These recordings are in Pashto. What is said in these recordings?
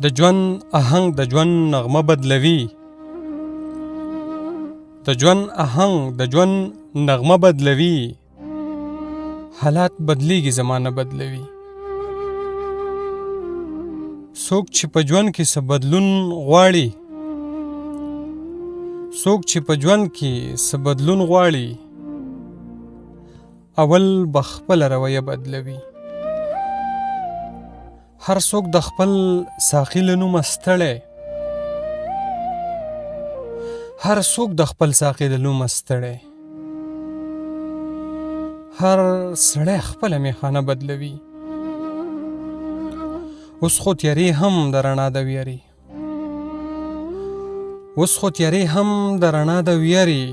د ژوند آهنګ د ژوند نغمه بدلوي. د ژوند آهنګ د ژوند نغمه بدلوي. حالات بدلیږي، زمانه بدلوي. څوک چې په ژوند کې څه بدلون غواړي، څوک چې په ژوند کې څه بدلون غواړي، اول به خپله رویه بدلوي. هر څوک د خپل ساقي له نومه ستړی، هر څوک د خپل ساقي له نومه ستړی. هر سړی خپله میخانه بدلوي. اوس خو تیارې هم د رڼا د ویرې، اوس خو تیارې هم د رڼا د ویرې.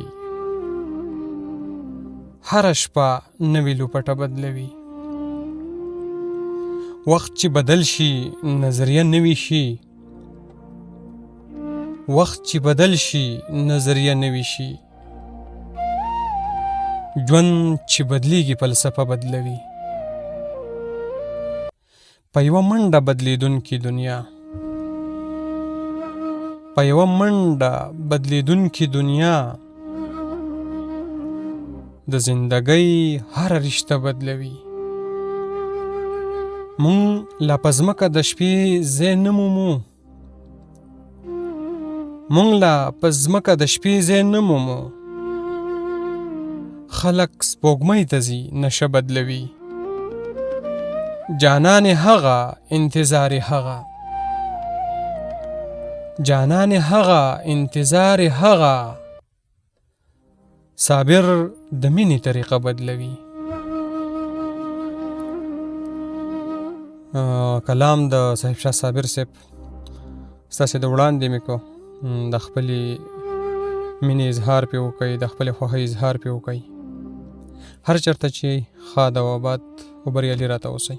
هره شپه نوې لوپټه بدلوي. وخت چې بدل شي نظریه نوې شي، وخت چې بدل شي نظریه نوې شي. ژوند چې بدلیږي فلسفه بدلوي. په یوه منډه بدلیدونکې دنیا، په یوه منډه بدلیدونکې دنیا، د زندګۍ هره رشته بدلوي. مونږ لا په ځمکه د شپې ځای نه مومو، مونږ لا په ځمکه د شپې ځای نه مومو. خلک سپوږمۍ ته ځي، نشه بدلوي. جانان هغه انتظار هغه، جانان هغه انتظار هغه. صابر د مینې طریقه بدلوي. کلام د صاحب شاه صابر صاحب ستاسې د وړاندې مې کو، د خپلې مینې اظهار پې وکئ، د خپلې خوښۍ اظهار پې وکئ. هر چېرته چې ښاد او آباد او بریالي راته اوسئ.